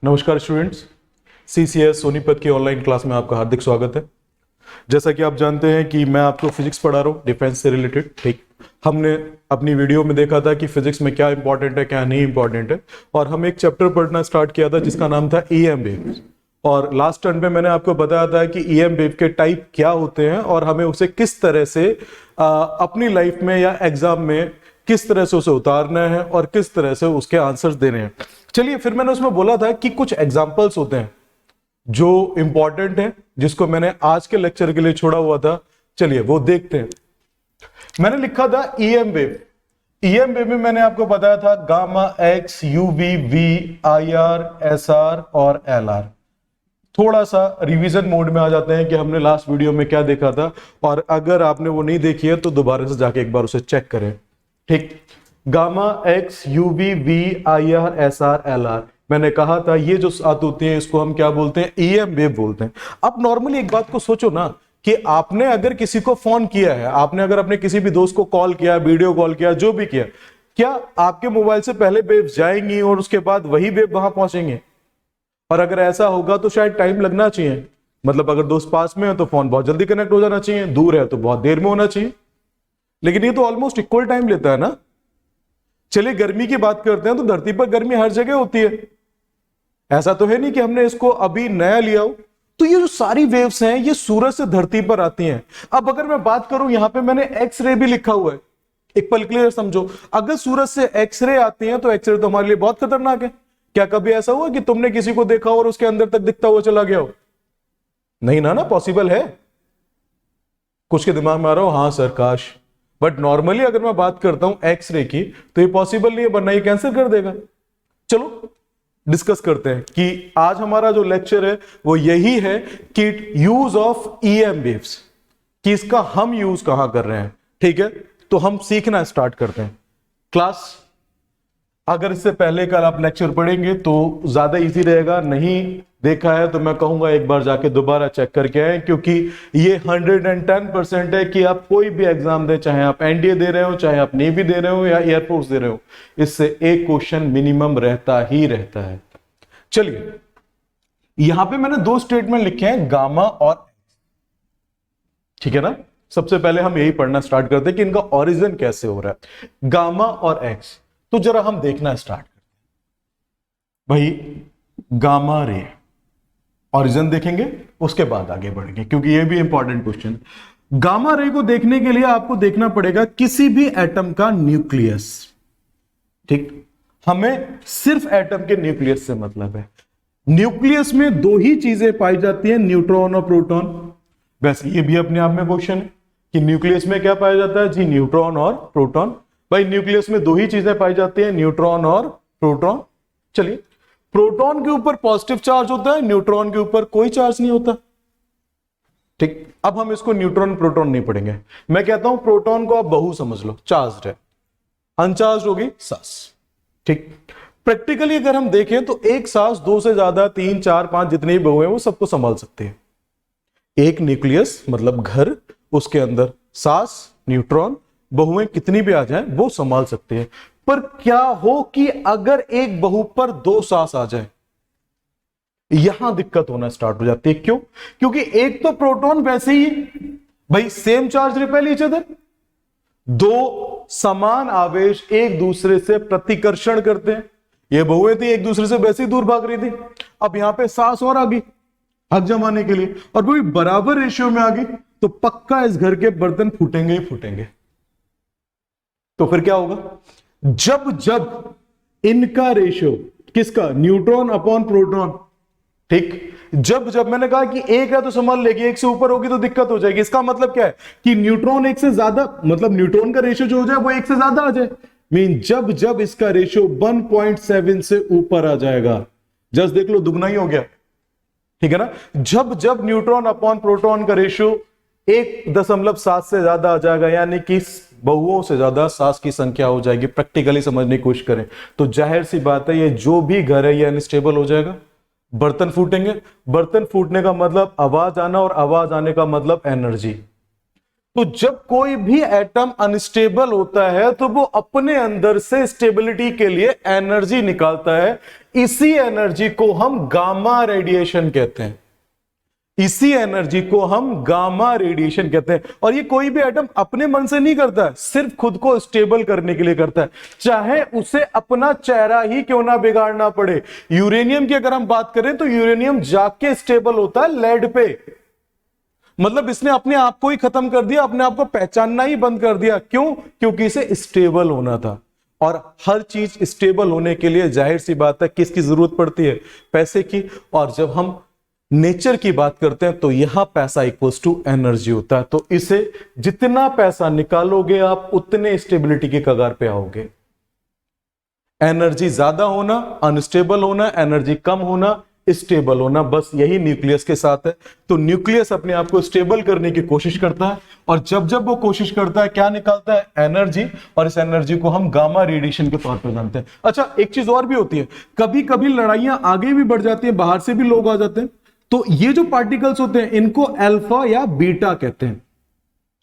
नमस्कार students, CCS Sonipat की online class में आपका हार्दिक स्वागत है। जैसा कि आप जानते हैं कि मैं आपको फिजिक्स पढ़ा रहा हूँ डिफेंस से रिलेटेड। ठीक, हमने अपनी वीडियो में देखा था कि फिजिक्स में क्या इंपॉर्टेंट है क्या नहीं इंपॉर्टेंट है, और हम एक चैप्टर पढ़ना स्टार्ट किया था जिसका नाम था ईएम वेव। और लास्ट टर्न पे मैंने आपको बताया था कि ईएम वेव के टाइप क्या होते हैं और हमें उसे किस तरह से अपनी लाइफ में या एग्जाम में किस तरह से उसे उतारना है और किस तरह से उसके आंसर्स देने हैं। चलिए, फिर मैंने उसमें बोला था कि कुछ एग्जाम्पल्स होते हैं जो इंपॉर्टेंट हैं, जिसको मैंने आज के लेक्चर के लिए छोड़ा हुआ था। चलिए वो देखते हैं। मैंने लिखा था ईएम वेव। ईएम वेव में मैंने आपको बताया था gamma X, UV, V, IR, SR और एलआर। थोड़ा सा रिवीजन मोड में आ जाते हैं कि हमने लास्ट वीडियो में क्या देखा था, और अगर आपने वो नहीं देखी है तो दोबारा से जाके एक बार उसे चेक करें। ठीक, gamma X, UV, V, IR, SR, LR, मैंने कहा था ये जो सात होती है इसको हम क्या बोलते हैं? ईएम वेव बोलते हैं। अब नॉर्मली एक बात को सोचो ना कि आपने अगर किसी को फोन किया है, आपने अगर अपने किसी भी दोस्त को कॉल किया, वीडियो कॉल किया, जो भी किया, क्या आपके मोबाइल से पहले वेव जाएंगी और उसके बाद वही वेव वहां पहुंचेंगे? और अगर ऐसा होगा तो शायद टाइम लगना चाहिए। मतलब अगर दोस्त पास में है तो फोन बहुत जल्दी कनेक्ट हो जाना चाहिए, दूर है तो बहुत देर में होना चाहिए। लेकिन ये तो ऑलमोस्ट इक्वल टाइम लेता है ना। चलिए गर्मी की बात करते हैं तो धरती पर गर्मी हर जगह होती है। ऐसा तो है नहीं कि हमने इसको अभी नया लिया हो। तो ये जो सारी वेव्स हैं ये सूरज से धरती पर आती हैं। अब अगर मैं बात करूं, यहां पे मैंने एक्स रे भी लिखा हुआ है। एक पल क्लियर समझो, अगर सूरज से एक्स रे आती हैं तो एक्स रे तो हमारे लिए बहुत खतरनाक है। क्या कभी ऐसा हुआ कि तुमने किसी को देखा और उसके अंदर तक दिखता हुआ चला गया हो? नहीं ना पॉसिबल है? कुछ के दिमाग में आ रहा हो हाँ सर काश। बट नॉर्मली अगर मैं बात करता हूं एक्सरे की तो ये पॉसिबल नहीं है, वरना ये कैंसिल कर देगा। चलो डिस्कस करते हैं कि आज हमारा जो लेक्चर है वो यही है कि यूज ऑफ ईएम वेव्स, कि इसका हम यूज कहां कर रहे हैं। ठीक है, तो हम सीखना स्टार्ट करते हैं। क्लास अगर इससे पहले कल आप लेक्चर पढ़ेंगे तो ज्यादा इजी रहेगा, नहीं देखा है तो मैं कहूंगा एक बार जाके दोबारा चेक करके आए, क्योंकि ये 110% है कि आप कोई भी एग्जाम दें, चाहे आप एनडीए दे रहे हो, चाहे आप नेवी दे रहे हो या एयरफोर्स दे रहे हो, इससे एक क्वेश्चन मिनिमम रहता ही रहता है। चलिए, यहां पे मैंने दो स्टेटमेंट लिखे हैं, गामा और, ठीक है ना। सबसे पहले हम यही पढ़ना स्टार्ट करते हैं कि इनका ओरिजिन कैसे हो रहा है, गामा और एक्स। तो जरा हम देखना स्टार्ट करते हैं भाई। गामा रे ओरिजिन देखेंगे, उसके बाद आगे बढ़ेंगे, क्योंकि ये भी इंपॉर्टेंट क्वेश्चन। गामा रे को देखने के लिए आपको देखना पड़ेगा किसी भी एटम का न्यूक्लियस। ठीक, हमें सिर्फ एटम के न्यूक्लियस से मतलब है। न्यूक्लियस में दो ही चीजें पाई जाती हैं, न्यूट्रॉन और प्रोटॉन। वैसे ये भी अपने आप में क्वेश्चन है कि न्यूक्लियस में क्या पाया जाता है जी? न्यूट्रॉन और प्रोटॉन। भाई न्यूक्लियस में दो ही चीजें पाई जाती हैं, न्यूट्रॉन और प्रोटॉन। चलिए, प्रोटॉन के ऊपर पॉजिटिव चार्ज होता है, न्यूट्रॉन के ऊपर कोई चार्ज नहीं होता। ठीक, अब हम इसको न्यूट्रॉन प्रोटॉन नहीं पढ़ेंगे। मैं कहता हूं प्रोटॉन को आप बहु समझ लो, चार्ज है, अनचार्ज होगी सास। ठीक, प्रैक्टिकली अगर हम देखें तो एक सास दो से ज्यादा, तीन, चार, पांच जितने भी बहु हैं वो सबको संभाल सकते हैं। एक न्यूक्लियस मतलब घर, उसके अंदर सास, न्यूट्रॉन, बहुएं कितनी भी आ जाएं वो संभाल सकते हैं। पर क्या हो कि अगर एक बहु पर दो सास आ जाए, यहां दिक्कत होना स्टार्ट हो जाती है। क्यों? क्योंकि एक तो प्रोटॉन वैसे ही भाई same charge repel each other, दो समान आवेश एक दूसरे से प्रतिकर्षण करते हैं। ये बहुएं थी एक दूसरे से वैसे ही दूर भाग रही थी, अब यहां पे सास और आ गई हक जमाने के लिए, और वो भी बराबर रेशियो में आ गई, तो पक्का इस घर के बर्तन फूटेंगे ही फूटेंगे। तो फिर क्या होगा? जब जब इनका रेशियो, किसका? Neutron upon proton. ठीक, जब जब मैंने कहा कि एक है तो संभाल लेगी, एक से ऊपर होगी तो दिक्कत हो जाएगी। इसका मतलब क्या है कि न्यूट्रॉन एक से ज्यादा, मतलब न्यूट्रॉन का रेशियो जो हो जाए वो एक से ज्यादा आ जाए। मीन जब जब इसका रेशियो 1.7 से ऊपर आ जाएगा, जस्ट देख लो दुगना ही हो गया। ठीक है ना। जब जब न्यूट्रॉन अपॉन प्रोटॉन का रेशियो 1.7 से ज्यादा आ जाएगा, यानी कि बहुओं से ज्यादा सास की संख्या हो जाएगी, प्रैक्टिकली समझने की कोशिश करें तो जाहिर सी बात है ये जो भी घर है ये अनस्टेबल हो जाएगा, बर्तन फूटेंगे। बर्तन फूटने का मतलब आवाज आना, और आवाज आने का मतलब एनर्जी। तो जब कोई भी एटम अनस्टेबल होता है तो वो अपने अंदर से स्टेबिलिटी के लिए एनर्जी निकालता है। इसी एनर्जी को हम गामा रेडिएशन कहते हैं। इसी एनर्जी को हम गामा रेडिएशन कहते हैं। और ये कोई भी एटम अपने मन से नहीं करता है, सिर्फ खुद को स्टेबल करने के लिए करता है, चाहे उसे अपना चेहरा ही क्यों ना बिगाड़ना पड़े। यूरेनियम की अगर हम बात करें तो यूरेनियम जाके स्टेबल होता है लेड पे। मतलब इसने अपने आप को ही खत्म कर दिया, अपने आप को पहचानना ही बंद कर दिया। क्यों? क्योंकि इसे स्टेबल होना था। और हर चीज स्टेबल होने के लिए जाहिर सी बात है किसकी जरूरत पड़ती है? पैसे की। और जब हम नेचर की बात करते हैं तो यहां पैसा इक्वल्स टू एनर्जी होता है। तो इसे जितना पैसा निकालोगे आप उतने स्टेबिलिटी की कगार पे आओगे। एनर्जी ज्यादा होना अनस्टेबल होना, एनर्जी कम होना स्टेबल होना, बस यही न्यूक्लियस के साथ है। तो न्यूक्लियस अपने आप को स्टेबल करने की कोशिश करता है और जब जब वो कोशिश करता है क्या निकालता है? एनर्जी। और इस एनर्जी को हम गामा रेडिएशन के तौर पर जानते हैं। अच्छा, एक चीज और भी होती है, कभी कभी लड़ाइयां आगे भी बढ़ जाती हैं, बाहर से भी लोग आ जाते हैं, तो ये जो पार्टिकल्स होते हैं इनको अल्फा या बीटा कहते हैं,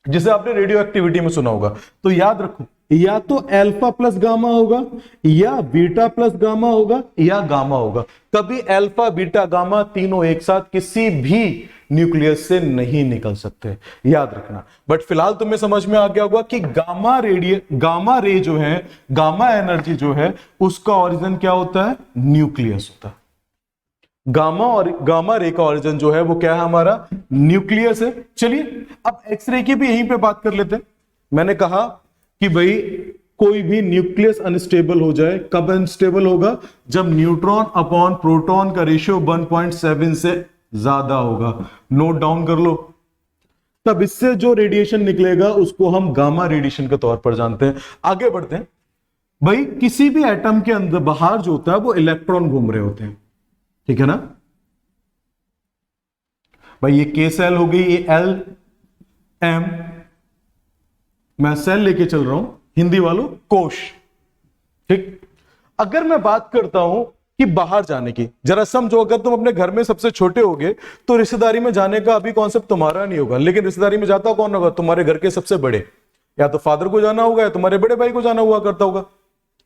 जिसे आपने रेडियो एक्टिविटी में सुना होगा। तो याद रखो, या तो अल्फा प्लस गामा होगा, या बीटा प्लस गामा होगा, या गामा होगा। कभी अल्फा बीटा गामा तीनों एक साथ किसी भी न्यूक्लियस से नहीं निकल सकते, याद रखना। बट फिलहाल तुम्हें समझ में आ गया होगा कि गामा रे जो है, गामा एनर्जी जो है, उसका ओरिजिन क्या होता है? न्यूक्लियस होता है। गामा रे का ओरिजिन जो है वो क्या है? हमारा न्यूक्लियस है। चलिए अब एक्सरे की भी यहीं पे बात कर लेते हैं। मैंने कहा कि भाई कोई भी न्यूक्लियस अनस्टेबल हो जाए, कब अनस्टेबल होगा? जब न्यूट्रॉन अपॉन प्रोटॉन का रेशियो 1.7 से ज्यादा होगा। नोट डाउन कर लो। तब इससे जो रेडिएशन निकलेगा उसको हम गामा रेडिएशन के तौर पर जानते हैं। आगे बढ़ते हैं। भाई किसी भी एटम के अंदर बाहर जो होता है वो इलेक्ट्रॉन घूम रहे होते हैं, ठीक है ना भाई? ये के सेल हो गई, ये एल एम, मैं सेल लेके चल रहा हूं, हिंदी वालों कोश, ठीक। अगर मैं बात करता हूं कि बाहर जाने की, जरा समझो, अगर तुम अपने घर में सबसे छोटे होगे तो रिश्तेदारी में जाने का अभी कॉन्सेप्ट तुम्हारा नहीं होगा, लेकिन रिश्तेदारी में जाता कौन होगा? तुम्हारे घर के सबसे बड़े, या तो फादर को जाना होगा या तुम्हारे बड़े भाई को जाना हुआ करता होगा,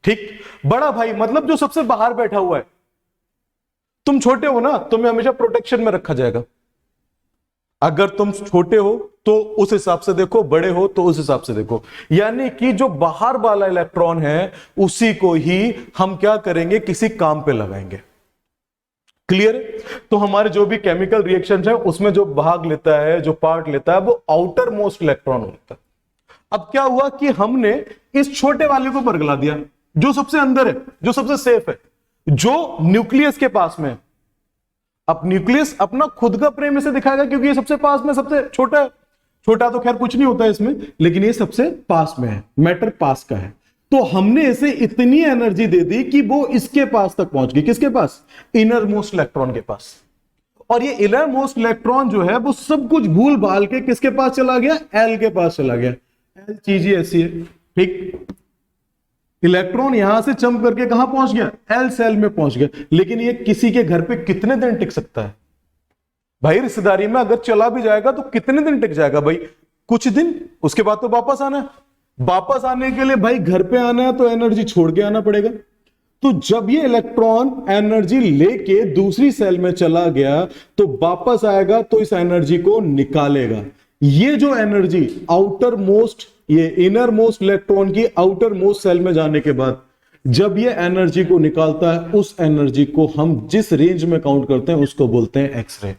ठीक। बड़ा भाई मतलब जो सबसे बाहर बैठा हुआ है। तुम छोटे हो ना, तुम्हें हमेशा प्रोटेक्शन में रखा जाएगा। अगर तुम छोटे हो तो उस हिसाब से देखो, बड़े हो तो उस हिसाब से देखो। यानी कि जो बाहर वाला इलेक्ट्रॉन है उसी को ही हम क्या करेंगे? किसी काम पे लगाएंगे। क्लियर? तो हमारे जो भी केमिकल रिएक्शन है उसमें जो भाग लेता है, जो पार्ट लेता है, वो आउटर मोस्ट इलेक्ट्रॉन होता है। अब क्या हुआ कि हमने इस छोटे वाले को बरगला दिया, जो सबसे अंदर है, जो सबसे सेफ है, जो न्यूक्लियस के पास में है। अब न्यूक्लियस अपना खुद का प्रेम इसे दिखाएगा क्योंकि ये सबसे पास में, सबसे छोटा है। छोटा तो खैर कुछ नहीं होता है इसमें, लेकिन ये सबसे पास में है, मैटर पास का है। तो हमने इसे इतनी एनर्जी दे दी कि वो इसके पास तक पहुंच गई। किसके पास? इनर मोस्ट इलेक्ट्रॉन के पास। और ये इनर मोस्ट इलेक्ट्रॉन जो है वो सब कुछ भूल भाल के किसके पास चला गया? एल के पास चला गया। एल चीज ही ऐसी है, ठीक। इलेक्ट्रॉन यहां से जंप करके कहां पहुंच गया? एल सेल में पहुंच गया। लेकिन ये किसी के घर पे कितने दिन टिक सकता है भाई? रिश्तेदारी में अगर चला भी जाएगा तो कितने दिन टिक जाएगा भाई? कुछ दिन, उसके बाद तो वापस आना है। वापस आने के लिए भाई घर पे आना है तो एनर्जी छोड़ के आना पड़ेगा। तो जब ये इलेक्ट्रॉन एनर्जी लेके दूसरी सेल में चला गया तो वापस आएगा तो इस एनर्जी को निकालेगा। ये जो एनर्जी आउटर मोस्ट, ये इनर मोस्ट इलेक्ट्रॉन की आउटर मोस्ट सेल में जाने के बाद जब ये एनर्जी को निकालता है, उस एनर्जी को हम जिस रेंज में काउंट करते हैं उसको बोलते हैं एक्सरे।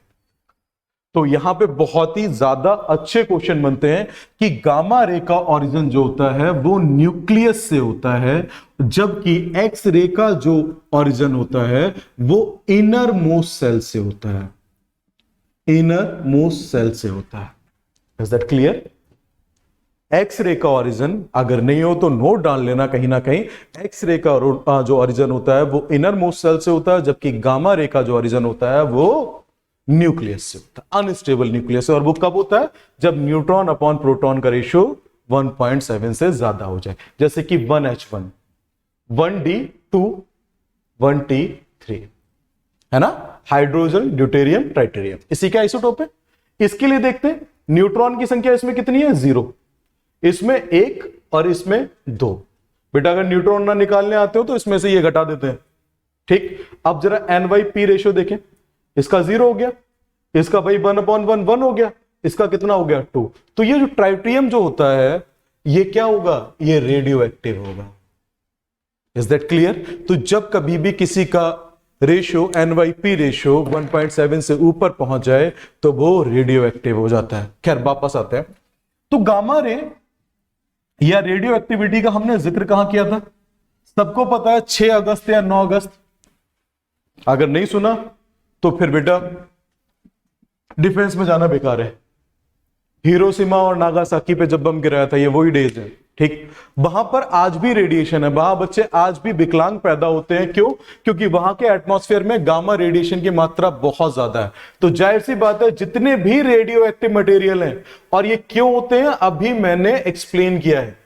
तो यहां पे बहुत ही ज्यादा अच्छे क्वेश्चन बनते हैं कि गामा रे का ओरिजिन जो होता है वो न्यूक्लियस से होता है, जबकि एक्स रे का जो ओरिजिन होता है वो इनर मोस्ट सेल से होता है। इनर मोस्ट सेल से होता है। Is that clear? एक्स-रे का ओरिजिन अगर नहीं हो तो नोट डाल लेना कहीं ना कहीं। एक्स-रे का जो ओरिजिन होता है वो इनर मोस्ट सेल से होता है, जबकि गामा रे का जो ओरिजिन होता है वो न्यूक्लियस से होता है, अनस्टेबल न्यूक्लियस से। और वो कब होता है? जब न्यूट्रॉन अपॉन प्रोटॉन का रेशियो 1.7 से ज्यादा हो जाए, जैसे कि 1H1, 1D2, 1T3, है ना, हाइड्रोजन ड्यूटेरियम ट्राइटेरियम, इसी का आइसोटोप है। इसके लिए देखते हैं न्यूट्रॉन की संख्या इसमें कितनी है? 0, इसमें 1 और इसमें 2। बेटा अगर न्यूट्रॉन ना निकालने आते हो तो इसमें से ये घटा देते हैं। ठीक, अब जरा NY-P रेशियो देखें, इसका 0 हो गया, इसका भाई 1/1 हो गया, इसका कितना हो गया? 2। तो ये जो ट्राइटियम जो होता है ये क्या होगा? ये रेडियो एक्टिव होगा। Is that clear? तो जब कभी भी किसी का रेशियो NY-P रेशियो 1.7 से ऊपर पहुंच जाए तो वो रेडियो एक्टिव हो जाता है। खैर वापस आते हैं, तो गामा रे या रेडियो एक्टिविटी का हमने जिक्र कहां किया था? सबको पता है 6 अगस्त या 9 अगस्त। अगर नहीं सुना तो फिर बेटा डिफेंस में जाना बेकार है। हिरोशिमा और नागासाकी पे जब बम गिराया था, ये वही डेज है। ठीक, वहां पर आज भी रेडिएशन है, वहां बच्चे आज भी विकलांग पैदा होते हैं। क्यों? क्योंकि वहां के एटमॉस्फेयर में गामा रेडिएशन की मात्रा बहुत ज्यादा है। तो जाहिर सी बात है जितने भी रेडियो एक्टिव मटेरियल हैं, और ये क्यों होते हैं अभी मैंने एक्सप्लेन किया है,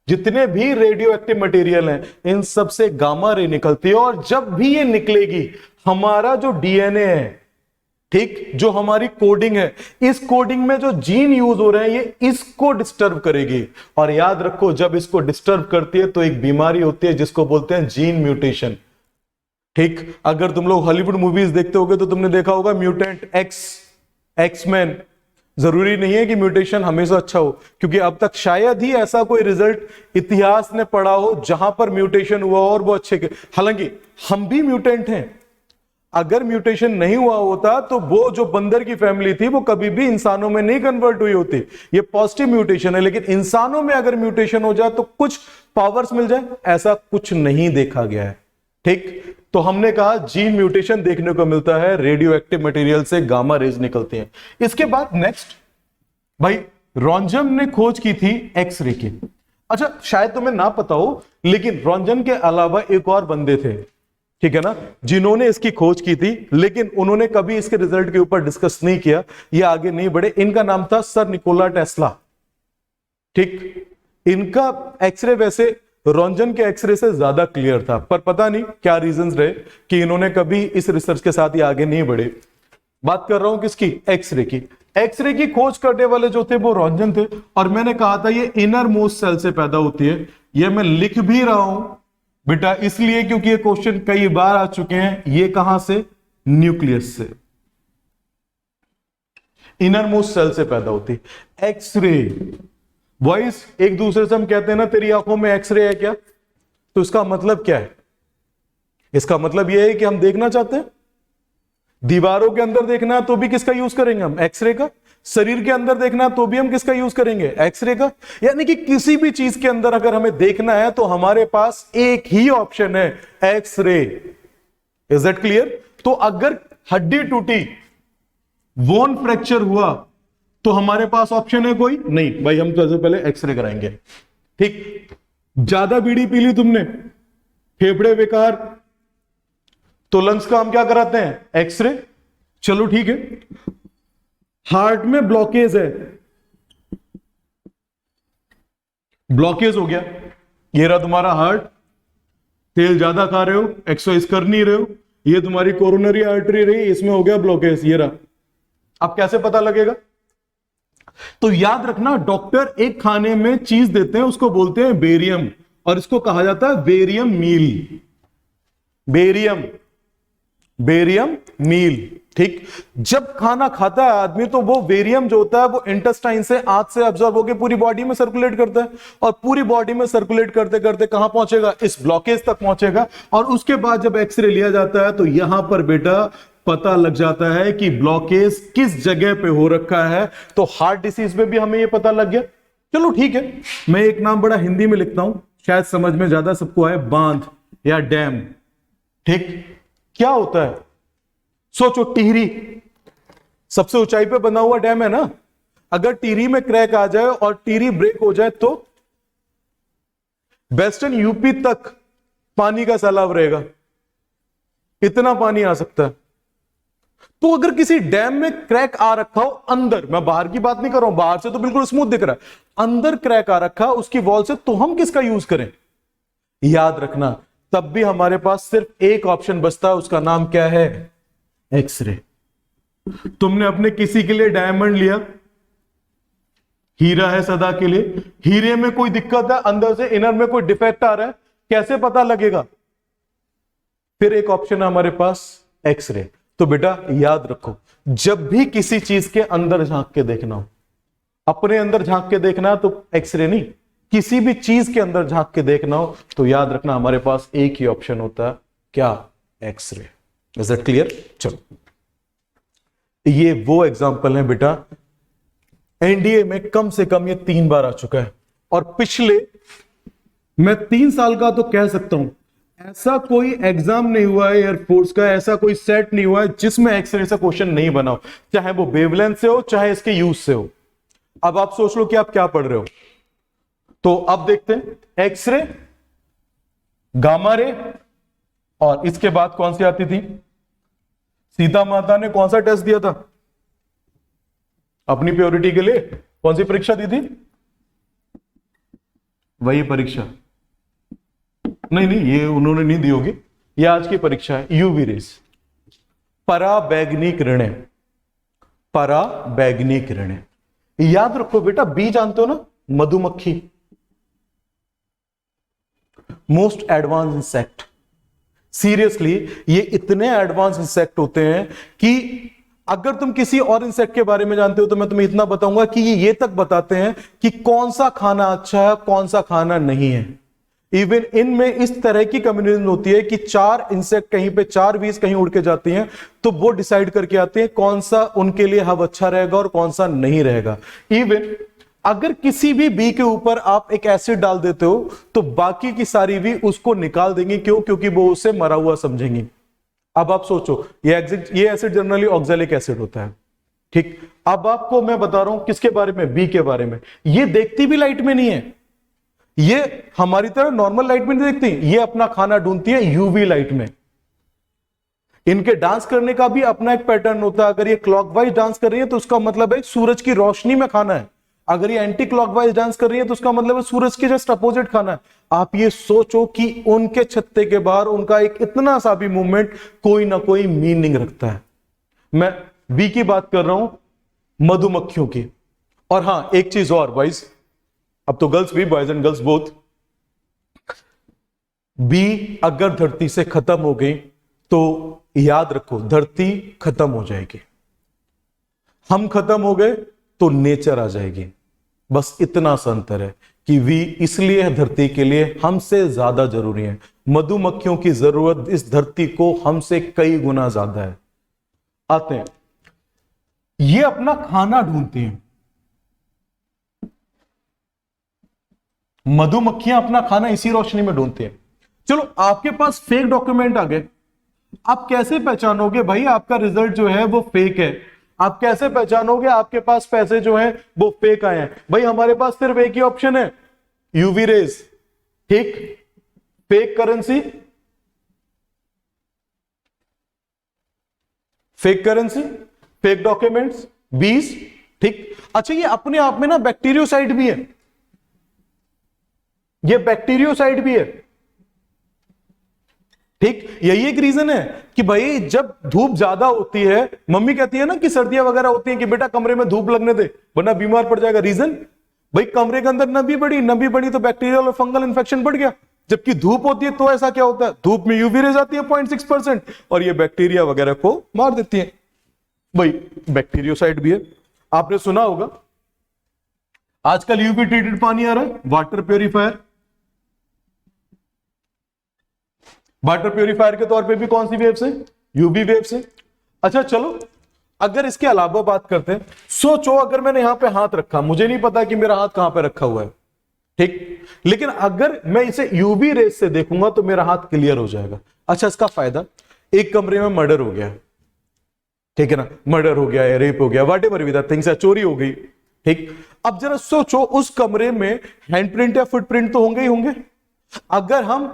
जितने भी रेडियो एक्टिव मटेरियल हैं इन सब से गामा रे निकलती है। और जब भी ये निकलेगी हमारा जो डीएनए है, ठीक, जो हमारी कोडिंग है, इस कोडिंग में जो जीन यूज हो रहे हैं ये इसको डिस्टर्ब करेगी। और याद रखो जब इसको डिस्टर्ब करती है तो एक बीमारी होती है जिसको बोलते हैं जीन म्यूटेशन। ठीक, अगर तुम लोग हॉलीवुड मूवीज देखते होगे तो तुमने देखा होगा म्यूटेंट एक्स, एक्समैन। जरूरी नहीं है कि म्यूटेशन हमेशा अच्छा हो, क्योंकि अब तक शायद ही ऐसा कोई रिजल्ट इतिहास ने पढ़ा हो जहां पर म्यूटेशन हुआ और वो अच्छे। हालांकि हम भी म्यूटेंट हैं, अगर म्यूटेशन नहीं हुआ होता तो वो जो बंदर की फैमिली थी वो कभी भी इंसानों में नहीं कन्वर्ट हुई होती। ये पॉजिटिव म्यूटेशन है, लेकिन इंसानों में अगर म्यूटेशन हो जाए तो कुछ पावर्स मिल जाए, ऐसा कुछ नहीं देखा गया है। ठीक, तो हमने कहा जीन म्यूटेशन देखने को मिलता है, रेडियो एक्टिव मटेरियल से गामा रेज निकलती हैं। इसके बाद नेक्स्ट भाई रॉन्जन ने खोज की थी एक्सरे की। अच्छा शायद तुम्हें ना पता हो, लेकिन रॉन्जन के अलावा एक और बंदे थे, ठीक है ना, जिन्होंने इसकी खोज की थी, लेकिन उन्होंने कभी इसके रिजल्ट के ऊपर डिस्कस नहीं किया, ये आगे नहीं बढ़े। इनका नाम था सर निकोला टेस्ला। ठीक, इनका एक्सरे वैसे रॉन्जन के एक्सरे से ज्यादा क्लियर था, पर पता नहीं क्या रीजंस रहे कि इन्होंने कभी इस रिसर्च के साथ ही आगे नहीं बढ़े। बात कर रहा हूं किसकी? एक्सरे की। एक्सरे की खोज करने वाले जो थे वो रॉन्जन थे, और मैंने कहा था ये इनर मोस्ट सेल से पैदा होती है। ये मैं लिख भी रहा हूं बेटा इसलिए क्योंकि ये क्वेश्चन कई बार आ चुके हैं। ये कहां से? न्यूक्लियस से, इनर मोस्ट सेल से पैदा होती। एक्सरे वॉइस एक दूसरे से हम कहते हैं ना तेरी आंखों में एक्सरे है क्या, तो इसका मतलब क्या है? इसका मतलब यह है कि हम देखना चाहते हैं, दीवारों के अंदर देखना है तो भी किसका यूज करेंगे हम? एक्सरे का। शरीर के अंदर देखना है तो भी हम किसका यूज करेंगे? एक्सरे का। यानी कि किसी भी चीज के अंदर अगर हमें देखना है तो हमारे पास एक ही ऑप्शन है, एक्सरे। Is that clear? तो अगर हड्डी टूटी, बोन फ्रैक्चर हुआ, तो हमारे पास ऑप्शन है कोई नहीं भाई, हम तो सबसे पहले एक्सरे कराएंगे। ठीक, ज्यादा बीड़ी पी ली तुमने, फेफड़े बेकार, तो लंग्स का हम क्या कराते हैं? एक्सरे। चलो ठीक है, हार्ट में ब्लॉकेज है, ब्लॉकेज हो गया, ये रहा तुम्हारा हार्ट, तेल ज्यादा खा रहे हो, एक्सरसाइज कर नहीं रहे हो, ये तुम्हारी कोरोनरी आर्टरी रही, इसमें हो गया ब्लॉकेज, ये रहा। अब कैसे पता लगेगा? तो याद रखना, डॉक्टर एक खाने में चीज देते हैं उसको बोलते हैं बेरियम, और इसको कहा जाता है barium meal. Barium, barium meal. ठीक, जब खाना खाता है आदमी तो वो बेरियम जो होता है वो इंटेस्टाइन से, आंत से अब्जॉर्ब होकर पूरी बॉडी में सर्कुलेट करता है, और पूरी बॉडी में सर्कुलेट करते करते कहां पहुंचेगा? इस ब्लॉकेज तक पहुंचेगा। और उसके बाद जब एक्सरे लिया जाता है तो यहां पर बेटा पता लग जाता है कि ब्लॉकेज किस जगह पे हो रखा है। तो हार्ट डिसीज में भी हमें यह पता लग गया। चलो ठीक है, मैं एक नाम बड़ा हिंदी में लिखता हूं, शायद समझ में ज्यादा सबको आए, बांध या डैम। ठीक, क्या होता है? सोचो, टिहरी सबसे ऊंचाई पे बना हुआ डैम है ना, अगर टिहरी में क्रैक आ जाए और टिहरी ब्रेक हो जाए तो वेस्टर्न यूपी तक पानी का सैलाब रहेगा, इतना पानी आ सकता है। तो अगर किसी डैम में क्रैक आ रखा हो अंदर, मैं बाहर की बात नहीं कर रहा हूं, बाहर से तो बिल्कुल स्मूथ दिख रहा है, अंदर क्रैक आ रखा उसकी वॉल से, तो हम किसका यूज करें? याद रखना, तब भी हमारे पास सिर्फ एक ऑप्शन बचता है, उसका नाम क्या है? एक्सरे। तुमने अपने किसी के लिए डायमंड लिया, हीरा है सदा के लिए। हीरे में कोई दिक्कत है, अंदर से इनर में कोई डिफेक्ट आ रहा है, कैसे पता लगेगा? फिर एक ऑप्शन है हमारे पास एक्सरे। तो बेटा याद रखो, जब भी किसी चीज के अंदर झांक के देखना हो, अपने अंदर झांक के देखना तो एक्सरे नहीं, किसी भी चीज के अंदर झांक के देखना हो तो याद रखना हमारे पास एक ही ऑप्शन होता है, क्या? एक्सरे। Is that clear? चलो, ये वो एग्जांपल है बेटा, एनडीए में कम से कम ये 3 बार आ चुका है, और पिछले मैं 3 साल का तो कह सकता हूं, ऐसा कोई एग्जाम नहीं हुआ है एयरफोर्स का, ऐसा कोई सेट नहीं हुआ है जिसमें एक्सरे से क्वेश्चन नहीं बना हो, चाहे वो वेवलेंथ से हो, चाहे इसके यूज से हो। अब आप सोच लो कि आप क्या पढ़ रहे हो, तो अब देखते हैं एक्सरे, गामा रे, और इसके बाद कौन सी आती थी? सीता माता ने कौन सा टेस्ट दिया था अपनी प्योरिटी के लिए? कौन सी परीक्षा दी थी? वही परीक्षा नहीं, ये उन्होंने नहीं दी होगी, ये आज की परीक्षा है, यूवी रेस, पराबैंगनी किरणें, पराबैंगनी किरणें। याद रखो बेटा, बी जानते हो ना, मधुमक्खी, मोस्ट एडवांस इंसेक्ट। सीरियसली ये इतने एडवांस इंसेक्ट होते हैं कि अगर तुम किसी और इंसेक्ट के बारे में जानते हो तो मैं तुम्हें इतना बताऊंगा कि ये तक बताते हैं कि कौन सा खाना अच्छा है, कौन सा खाना नहीं है। इवन इनमें इस तरह की कम्युनिज्म होती है कि 4 इंसेक्ट कहीं पे 4 बीज कहीं उड़ के जाती हैं, तो वो डिसाइड करके आते हैं कौन सा उनके लिए हब अच्छा रहेगा और कौन सा नहीं रहेगा। इवन अगर किसी भी बी के ऊपर आप एक एसिड डाल देते हो तो बाकी की सारी भी उसको निकाल देंगी, क्यों? क्योंकि वो उसे मरा हुआ समझेंगी। अब आप सोचो, ये एसिड जनरली ऑक्सैलिक एसिड होता है, ठीक। अब आपको मैं बता रहा हूं किसके बारे में? बी के बारे में। ये देखती भी लाइट में नहीं है, ये हमारी तरह नॉर्मल लाइट में नहीं देखती, ये अपना खाना ढूंढती है यूवी लाइट में। इनके डांस करने का भी अपना एक पैटर्न होता है, अगर ये क्लॉकवाइज डांस कर रही है तो उसका मतलब है सूरज की रोशनी में खाना है, अगर ये एंटी क्लॉकवाइज डांस कर रही है तो उसका मतलब है सूरज के जस्ट अपोजिट खाना है। आप ये सोचो कि उनके छत्ते के बाहर उनका एक इतना सा भी मूवमेंट कोई ना कोई मीनिंग रखता है। मैं बी की बात कर रहा हूं, मधुमक्खियों की। और हां, एक चीज और बॉयज, अब तो गर्ल्स भी, बॉयज एंड गर्ल्स बोथ, बी अगर धरती से खत्म हो गई तो याद रखो धरती खत्म हो जाएगी, हम खत्म हो गए तो नेचर आ जाएगी। बस इतना सा अंतर है कि वी इसलिए धरती के लिए हमसे ज्यादा जरूरी है। मधुमक्खियों की जरूरत इस धरती को हमसे कई गुना ज्यादा है। आते हैं, ये अपना खाना ढूंढती हैं, मधुमक्खियां अपना खाना इसी रोशनी में ढूंढती हैं। चलो, आपके पास फेक डॉक्यूमेंट आ गए, आप कैसे पहचानोगे भाई आपका रिजल्ट जो है वो फेक है? आप कैसे पहचानोगे आपके पास पैसे जो हैं वो फेक आए हैं? भाई हमारे पास सिर्फ एक ही ऑप्शन है, यूवी रेज, ठीक, fake currency, fake currency, fake documents, बीस, ठीक। अच्छा, ये अपने आप में ना बैक्टीरियोसाइड भी है, ये बैक्टीरियोसाइड भी है, ठीक। यही एक रीजन है कि भाई जब धूप ज्यादा होती है, मम्मी कहती है ना कि सर्दियां वगैरह होती हैं कि बेटा कमरे में धूप लगने दे वरना बीमार पड़ जाएगा। रीजन, भाई कमरे के अंदर नमी बढ़ी तो बैक्टीरियल और फंगल इंफेक्शन बढ़ गया। जबकि धूप होती है तो ऐसा क्या होता है, धूप में यूवी रेज आती है 0.6% और ये बैक्टीरिया वगैरह को मार देती है। भाई बैक्टीरियोसाइड भी है। आपने सुना होगा आजकल यूवी ट्रीटेड पानी आ रहा है, वाटर प्योरीफायर। वाटर प्योरीफायर के तौर पे भी कौन सी वेव्स है? यूवी वेव्स है। अच्छा चलो, अगर इसके अलावा बात करते हैं, सोचो अगर मैंने यहां पे हाथ रखा, मुझे नहीं पता कि मेरा हाथ कहां पे रखा हुआ है, ठीक, लेकिन अगर मैं इसे यूवी रेज से देखूंगा तो मेरा हाथ क्लियर हो जाएगा। अच्छा, इसका फायदा, एक कमरे में मर्डर हो गया, ठीक है ना, मर्डर हो गया है, रेप हो गया, what ever be that things, चोरी हो गई, ठीक। अब जरा सोचो उस कमरे में हैंडप्रिंट या फुटप्रिंट तो होंगे ही होंगे। अगर हम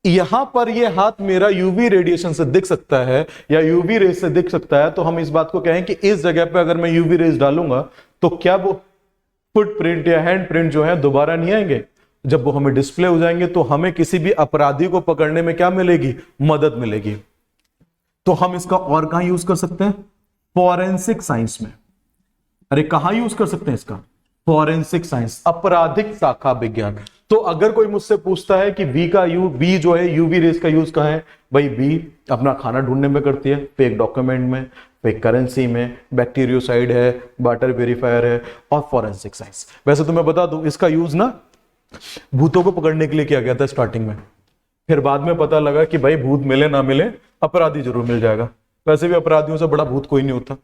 यहां पर ये हाथ मेरा यूवी रेडिएशन से दिख सकता है या यूवी रेज से दिख सकता है, तो हम इस बात को कहें कि इस जगह पे अगर मैं यूवी रेज डालूंगा तो क्या वो फुटप्रिंट या हैंडप्रिंट जो है दोबारा नहीं आएंगे? जब वो हमें डिस्प्ले हो जाएंगे तो हमें किसी भी अपराधी को पकड़ने में क्या मिलेगी? मदद मिलेगी। तो हम इसका और कहां यूज कर सकते हैं? फॉरेंसिक साइंस में। अरे कहां यूज कर सकते हैं इसका? फॉरेंसिक साइंस, आपराधिक शाखा विज्ञान। तो अगर कोई मुझसे पूछता है कि बी जो है यूवी रेस का यूज कहां है, भाई बी अपना खाना ढूंढने में करती है, फेक डॉक्यूमेंट में, फेक करेंसी में, बैक्टीरियोसाइड है, वाटर वेरीफायर है, और फॉरेंसिक साइंस। वैसे तो मैं बता दूं इसका यूज ना भूतों को पकड़ने के लिए किया गया था स्टार्टिंग में, फिर बाद में पता लगा कि भाई भूत मिले ना मिले अपराधी जरूर मिल जाएगा, वैसे भी अपराधियों से बड़ा भूत कोई नहीं होता।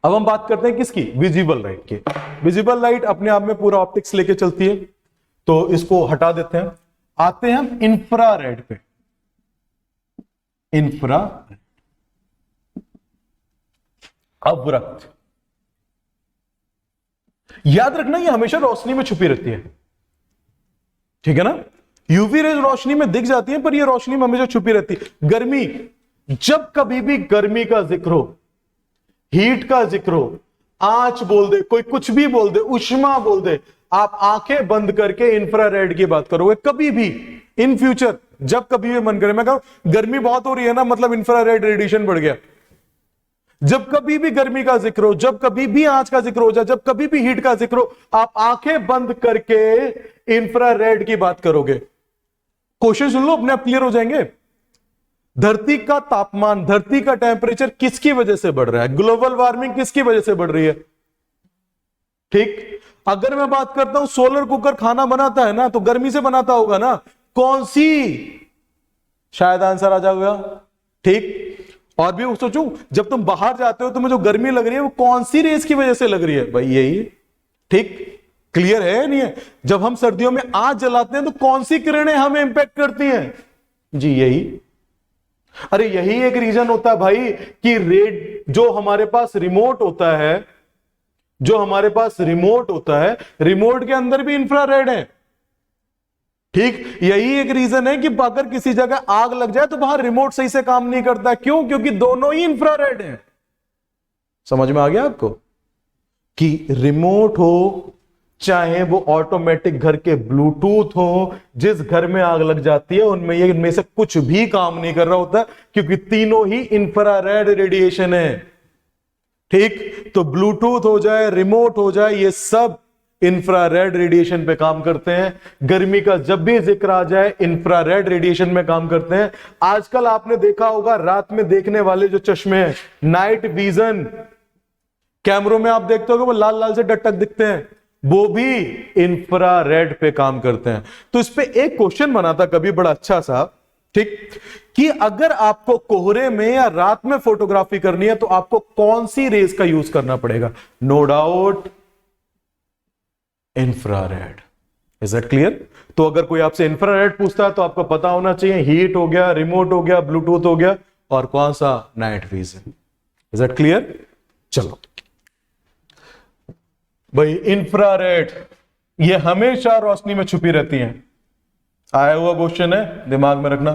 अब हम बात करते हैं किसकी, विजिबल लाइट की। विजिबल लाइट अपने आप में पूरा ऑप्टिक्स लेके चलती है, तो इसको हटा देते हैं। आते हैं हम इंफ्रारेड पे। इंफ्रारेड, अवरक्त, याद रखना ये हमेशा रोशनी में छुपी रहती है, ठीक है ना। यूवी रेज रोशनी में दिख जाती है पर ये रोशनी में हमेशा छुपी रहती है। गर्मी, जब कभी भी गर्मी का जिक्र हो, हीट का जिक्र हो, आंच बोल दे, कोई कुछ भी बोल दे, उष्मा बोल दे, आप आंखें बंद करके इंफ्रारेड की बात करोगे कभी भी इन फ्यूचर, जब कभी भी मन करे। मैं कहूं गर्मी बहुत हो रही है ना, मतलब इंफ्रारेड रेडिएशन बढ़ गया। जब कभी भी गर्मी का जिक्र हो, जब कभी भी आंच का जिक्र हो जाए, जब कभी भी हीट का जिक्र हो, आप आंखें बंद करके इंफ्रारेड की बात करोगे। क्वेश्चन सुन लो, अपने आप क्लियर हो जाएंगे। धरती का तापमान, धरती का टेम्परेचर किसकी वजह से बढ़ रहा है, ग्लोबल वार्मिंग किसकी वजह से बढ़ रही है, ठीक। अगर मैं बात करता हूं सोलर कुकर खाना बनाता है ना, तो गर्मी से बनाता होगा ना, कौन सी, शायद आंसर आ जाएगा, ठीक। और भी सोचूं, जब तुम बाहर जाते हो तुम्हें जो गर्मी लग रही है वो कौन सी रेस की वजह से लग रही है, भाई यही, ठीक। क्लियर है नहीं है। जब हम सर्दियों में आग जलाते हैं तो कौन सी किरणें हमें इंपैक्ट करती हैं, जी यही। अरे यही एक रीजन होता है भाई कि रेड, जो हमारे पास रिमोट होता है, जो हमारे पास रिमोट होता है, रिमोट के अंदर भी इंफ्रारेड है, ठीक। यही एक रीजन है कि अगर किसी जगह आग लग जाए तो बाहर रिमोट सही से काम नहीं करता, क्यों, क्योंकि दोनों ही इंफ्रारेड हैं। समझ में आ गया आपको कि रिमोट हो चाहे वो ऑटोमेटिक घर के ब्लूटूथ हो, जिस घर में आग लग जाती है उनमें ये इनमें से कुछ भी काम नहीं कर रहा होता, क्योंकि तीनों ही इंफ्रारेड रेडिएशन है, ठीक। तो ब्लूटूथ हो जाए, रिमोट हो जाए, ये सब इंफ्रारेड रेडिएशन पे काम करते हैं। गर्मी का जब भी जिक्र आ जाए इंफ्रारेड रेडिएशन में काम करते हैं। आजकल आपने देखा होगा रात में देखने वाले जो चश्मे हैं, नाइट विजन, कैमरों में आप देखते हो वो लाल लाल से डटक दिखते हैं, वो भी इंफ्रारेड पे काम करते हैं। तो इस पे एक क्वेश्चन बना था कभी बड़ा अच्छा सा, ठीक, कि अगर आपको कोहरे में या रात में फोटोग्राफी करनी है तो आपको कौन सी रेस का यूज करना पड़ेगा, no doubt infrared. Is that clear. तो अगर कोई आपसे इंफ्रारेड पूछता है तो आपको पता होना चाहिए हीट हो गया, रिमोट हो गया, ब्लूटूथ हो गया, और कौन सा, night vision. Is that clear. चलो भाई, इंफ्रारेड ये हमेशा रोशनी में छुपी रहती हैं, आया हुआ क्वेश्चन है, दिमाग में रखना।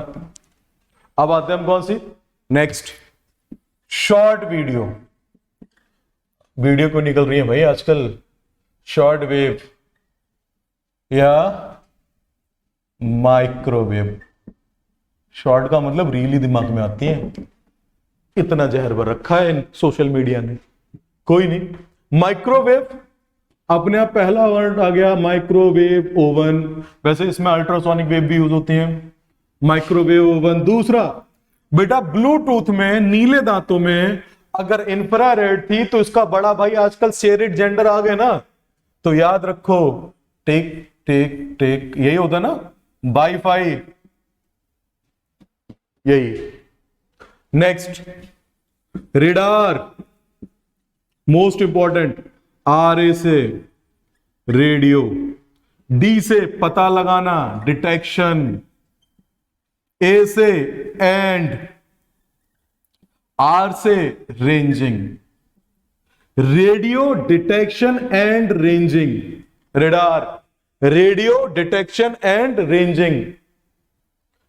अब आते हैं हम कौन सी, नेक्स्ट, शॉर्ट वीडियो। वीडियो को निकल रही है भाई आजकल शॉर्ट वेव या माइक्रोवेव। शॉर्ट का मतलब रील ही दिमाग में आती है, इतना जहर भर रखा है सोशल मीडिया ने, कोई नहीं। माइक्रोवेव अपने आप पहला वर्ड आ गया, माइक्रोवेव ओवन, वैसे इसमें अल्ट्रासोनिक वेव भी यूज होती हैं, माइक्रोवेव ओवन। दूसरा बेटा, ब्लूटूथ में नीले दांतों में अगर इंफ्रारेड थी तो इसका बड़ा भाई आजकल शेरिड जेंडर आ गए ना, तो याद रखो, टिक टिक टिक, यही होता ना, वाईफाई, यही। Next, radar, most important, R A से रेडियो, डी से पता लगाना, डिटेक्शन, ए से एंड, आर से ranging. Radio detection and ranging, radar, radio detection and ranging,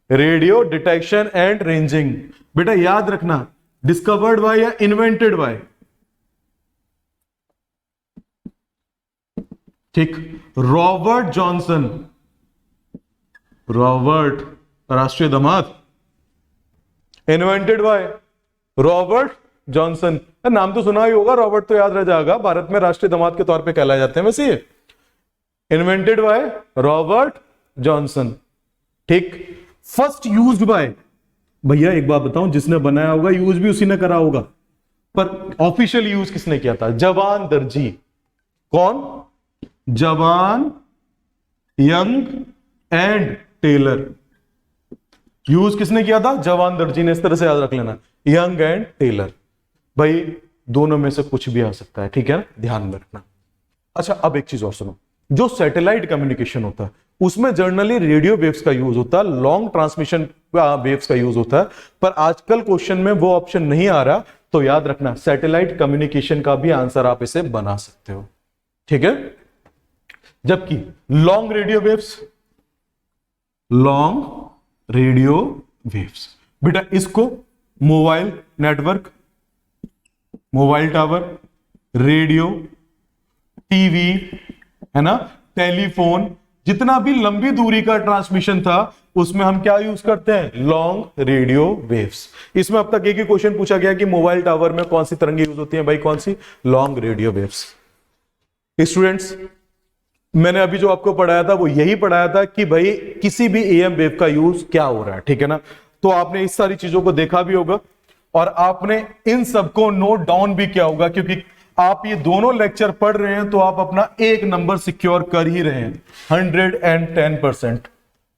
radio detection and ranging. बेटा याद रखना, डिस्कवर्ड बाय या इन्वेंटेड बाय, ठीक। रॉबर्ट जॉनसन, रॉबर्ट राष्ट्रीय दामाद, इन्वेंटेड बाय रॉबर्ट जॉनसन, नाम तो सुना ही होगा, रॉबर्ट तो याद रह जाएगा, भारत में राष्ट्रीय दामाद के तौर पे कहलाए जाते हैं वैसे ये। इन्वेंटेड बाय रॉबर्ट जॉनसन, ठीक। फर्स्ट यूज्ड बाय, भैया एक बात बताऊं, जिसने बनाया होगा यूज भी उसी ने करा होगा, पर ऑफिशियल यूज किसने किया था? जवान दर्जी। कौन? जवान यंग एंड टेलर। यूज किसने किया था? जवान दर्जी ने। इस तरह से याद रख लेना, यंग एंड टेलर। भाई दोनों में से कुछ भी आ सकता है, ठीक है ना, ध्यान में रखना। अच्छा अब एक चीज और सुनो, जो सैटेलाइट कम्युनिकेशन होता है उसमें जनरली रेडियो वेव्स का यूज होता है, लॉन्ग ट्रांसमिशन वेव्स का यूज होता है, पर आजकल क्वेश्चन में वो ऑप्शन नहीं आ रहा, तो याद रखना सैटेलाइट कम्युनिकेशन का भी आंसर आप इसे बना सकते हो, ठीक है। जबकि long radio waves, long radio waves, बेटा इसको mobile network, mobile tower, radio, TV, है ना, टेलीफोन, जितना भी लंबी दूरी का ट्रांसमिशन था उसमें हम क्या यूज करते हैं? Long radio waves. इसमें अब तक एक ही क्वेश्चन पूछा गया कि मोबाइल टावर में कौन सी तरंगे यूज होती हैं? भाई कौन सी? Long radio waves. स्टूडेंट्स, मैंने अभी जो आपको पढ़ाया था वो यही पढ़ाया था कि भाई किसी भी एएम वेव का यूज क्या हो रहा है, ठीक है ना। तो आपने इस सारी चीजों को देखा भी होगा और आपने इन सबको नोट डाउन भी किया होगा, क्योंकि आप ये दोनों लेक्चर पढ़ रहे हैं तो आप अपना एक नंबर सिक्योर कर ही रहे हैं, 110%,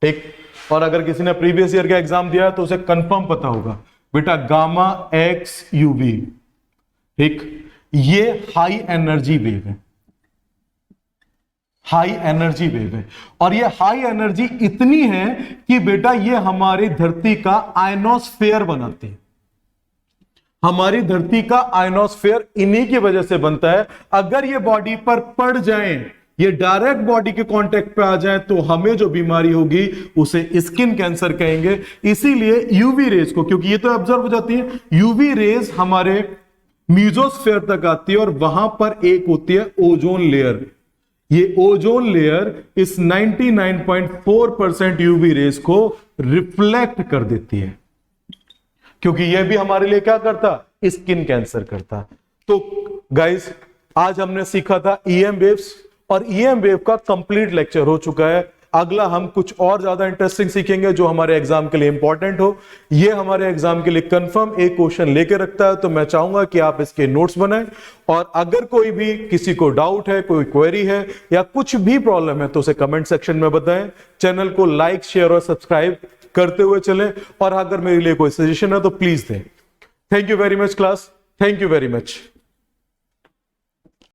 ठीक। और अगर किसी ने प्रीवियस ईयर का एग्जाम दिया है तो उसे कंफर्म पता होगा बेटा गामा एक्स यूवी, ठीक, ये हाई एनर्जी वेव है, हाई एनर्जी वेव है। और ये हाई एनर्जी इतनी है कि बेटा ये हमारी धरती का आयनोस्फेयर बनाती है। हमारी धरती का आयनोस्फेयर इन्हीं की वजह से बनता है। अगर ये बॉडी पर पड़ जाएं, ये डायरेक्ट बॉडी के कांटेक्ट पे आ जाए तो हमें जो बीमारी होगी उसे स्किन कैंसर कहेंगे। इसीलिए यूवी रेज को, क्योंकि ये तो ऑब्जर्व हो जाती है, यूवी रेज हमारे मीजोस्फेयर तक आती है और वहां पर एक होती है ओजोन लेयर। ये ओजोन लेयर इस 99.4% यूवी रेज को रिफ्लेक्ट कर देती है, क्योंकि यह भी हमारे लिए क्या करता? स्किन कैंसर करता। तो गाइस आज हमने सीखा था ईएम वेव्स, और ईएम वेव का कंप्लीट लेक्चर हो चुका है। अगला हम कुछ और ज्यादा इंटरेस्टिंग सीखेंगे जो हमारे एग्जाम के लिए इंपॉर्टेंट हो। ये हमारे एग्जाम के लिए कंफर्म एक क्वेश्चन लेके रखता है, तो मैं चाहूंगा कि आप इसके नोट्स बनाएं। और अगर कोई भी किसी को डाउट है, कोई क्वेरी है या कुछ भी प्रॉब्लम है तो उसे कमेंट सेक्शन में बताएं। चैनल को लाइक, शेयर और सब्सक्राइब करते हुए चलें, और अगर मेरे लिए कोई सजेशन है तो प्लीज दें। Thank you very much class, thank you very much.